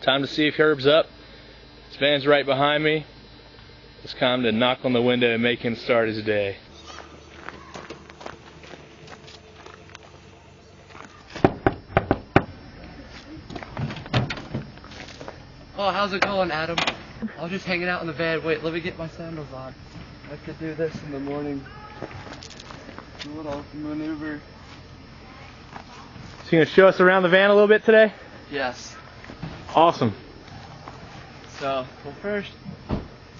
Time to see if Herb's up. His van's right behind me. It's time to knock on the window and make him start his day. Oh, how's it going, Adam? I was just hanging out in the van. Wait, let me get my sandals on. I could do this in the morning. Do a little maneuver. So you gonna show us around the van a little bit today? Yes. Awesome. So, well, first,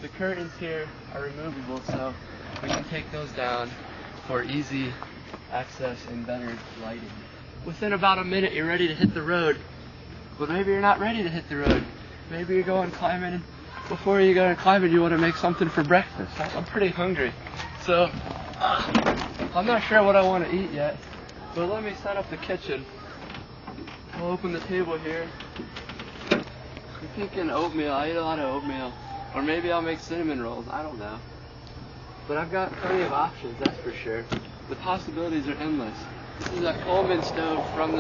the curtains here are removable, so we can take those down for easy access and better lighting. Within about a minute, you're ready to hit the road. But maybe you're not ready to hit the road. Maybe you're going climbing, and before you go climbing, you want to make something for breakfast. I'm pretty hungry, so I'm not sure what I want to eat yet. But let me set up the kitchen. I'll open the table here. I'm thinking oatmeal. I eat a lot of oatmeal, or maybe I'll make cinnamon rolls. I don't know. But I've got plenty of options, that's for sure. The possibilities are endless. This is a Coleman stove from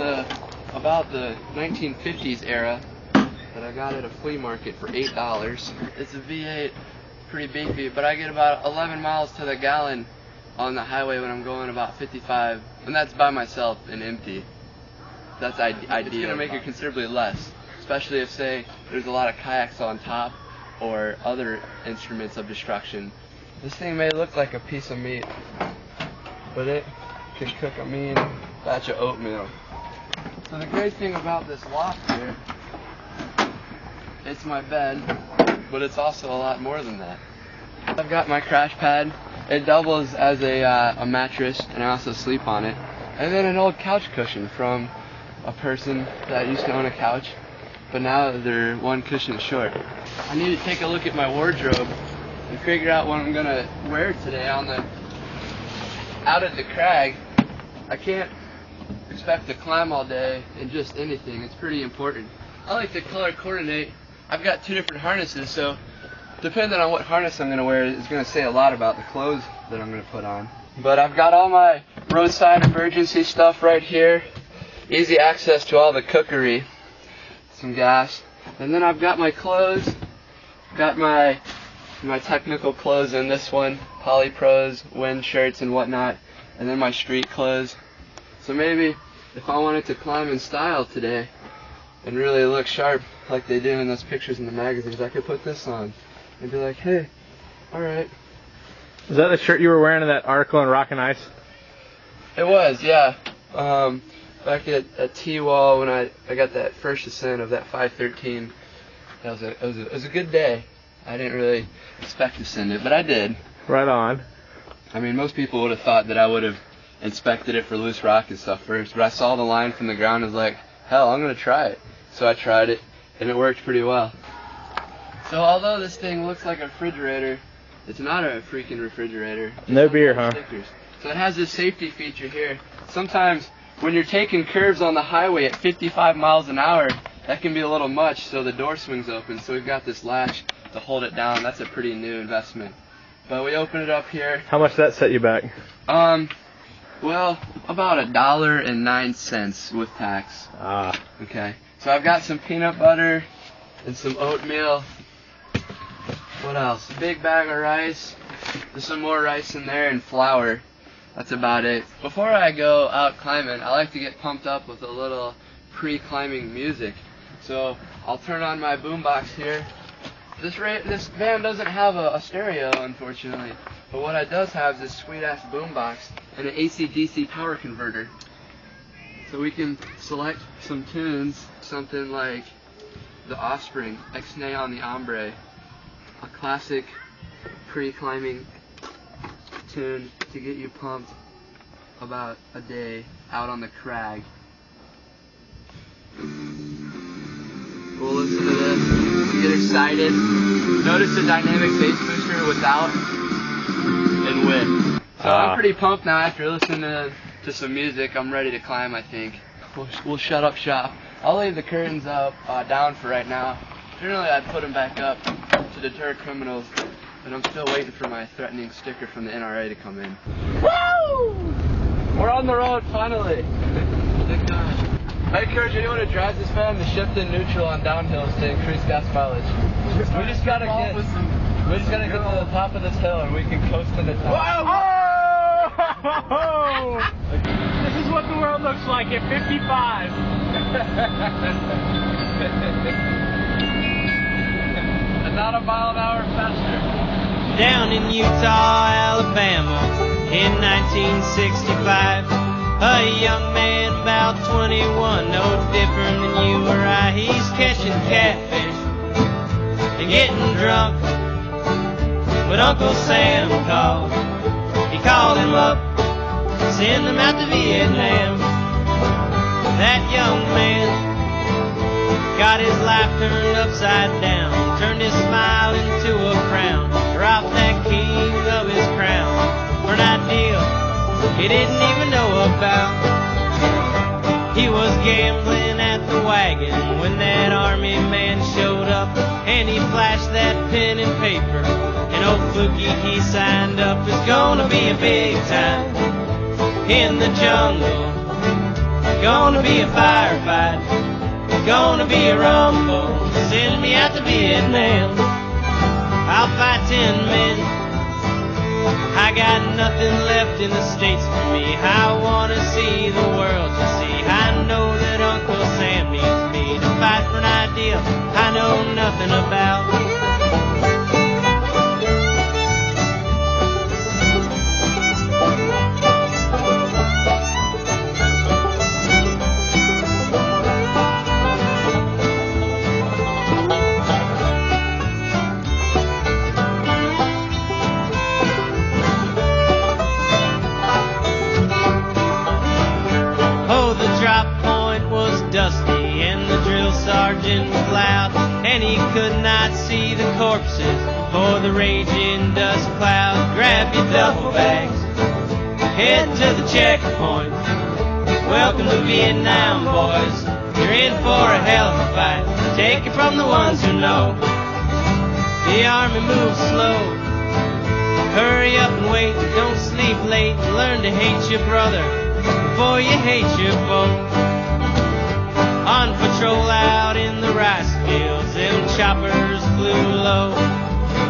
about the 1950s era. That I got at a flea market for $8. It's a V8, pretty beefy, but I get about 11 miles to the gallon on the highway when I'm going about 55, and that's by myself and empty. That's ideal. It's going to make it considerably less, especially if, say, there's a lot of kayaks on top or other instruments of destruction. This thing may look like a piece of meat, but it can cook a mean batch of oatmeal. So the great thing about this loft here, it's my bed, but it's also a lot more than that. I've got my crash pad. It doubles as a mattress, and I also sleep on it. And then an old couch cushion from a person that used to own a couch, but now they're one cushion short. I need to take a look at my wardrobe and figure out what I'm gonna wear today out at the crag. I can't expect to climb all day in just anything. It's pretty important. I like to color coordinate. I've got two different harnesses, so depending on what harness I'm going to wear is going to say a lot about the clothes that I'm going to put on. But I've got all my roadside emergency stuff right here. Easy access to all the cookery. Some gas. And then I've got my clothes. Got my technical clothes in this one. Polypros, wind shirts and whatnot. And then my street clothes. So maybe if I wanted to climb in style today and really look sharp like they do in those pictures in the magazines, I could put this on and be like, hey, alright. Was that the shirt you were wearing in that article in Rock and Ice? It was, yeah. Back at T-Wall when I got that first ascent of that 513, it was a good day. I didn't really expect to send it, but I did. Right on. I mean, most people would have thought that I would have inspected it for loose rock and stuff first, but I saw the line from the ground and was like, hell, I'm going to try it. So I tried it, and it worked pretty well. So although this thing looks like a refrigerator, it's not a freaking refrigerator. No beer, huh? Stickers. So it has this safety feature here. Sometimes when you're taking curves on the highway at 55 miles an hour, that can be a little much, so the door swings open. So we've got this latch to hold it down. That's a pretty new investment. But we open it up here. How much did that set you back? Well, about $1.09 with tax. Ah. Okay. So I've got some peanut butter and some oatmeal. What else? A big bag of rice. There's some more rice in there and flour. That's about it. Before I go out climbing, I like to get pumped up with a little pre-climbing music. So I'll turn on my boombox here. This van doesn't have a stereo, unfortunately. But what it does have is this sweet-ass boombox and an AC-DC power converter. So we can select some tunes, something like The Offspring, Ex-Nay on the Hombre, a classic pre-climbing tune to get you pumped about a day out on the crag. We'll listen to this, get excited. Notice the dynamic bass booster without and with. So I'm pretty pumped now after listening to some music. I'm ready to climb, I think. We'll shut up shop. I'll leave the curtains up down for right now. Generally I'd put them back up to deter criminals, but I'm still waiting for my threatening sticker from the NRA to come in. Woo! We're on the road finally. Thank God. I encourage anyone who drives this van to shift in neutral on downhills to increase gas mileage. We just gotta get to the top of this hill and we can coast into town. Oh! This is what the world looks like at 55. And not a mile an hour faster. Down in Utah, Alabama, in 1965, a young man about 21, no different than you or I. He's catching catfish and getting drunk, but Uncle Sam called. He called him up, send him out to Vietnam. That young man got his life turned upside down, turned his smile into a frown, dropped that king of his crown for an ideal he didn't even know about. He was gambling at the wagon when that army man showed up, and he flashed that pen and paper, and old Fluky he signed up. It's gonna be a big time in the jungle, gonna be a firefight, gonna be a rumble. Send me out to Vietnam, I'll fight 10 men. I got nothing left in the States for me. I wanna see the world to see. I know that Uncle Sam needs me to fight for an idea I know nothing about. Dusty and the drill sergeant was loud, and he could not see the corpses for the raging dust cloud. Grab your duffel bags, head to the checkpoint. Welcome to Vietnam, boys. You're in for a hell of a fight. Take it from the ones who know. The army moves slow. Hurry up and wait. Don't sleep late. Learn to hate your brother before you hate your foe. On patrol out in the rice fields, them choppers flew low,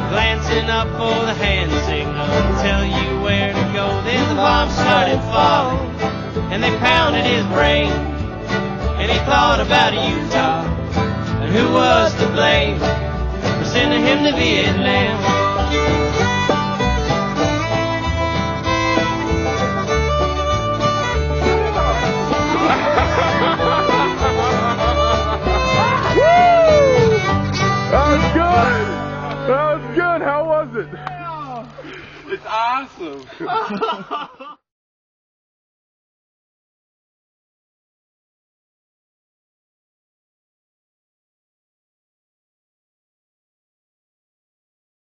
glancing up for the hand signal to tell you where to go. Then the bombs started falling, and they pounded his brain, and he thought about Utah, and who was to blame for sending him to Vietnam. That was good. How was it? It's awesome.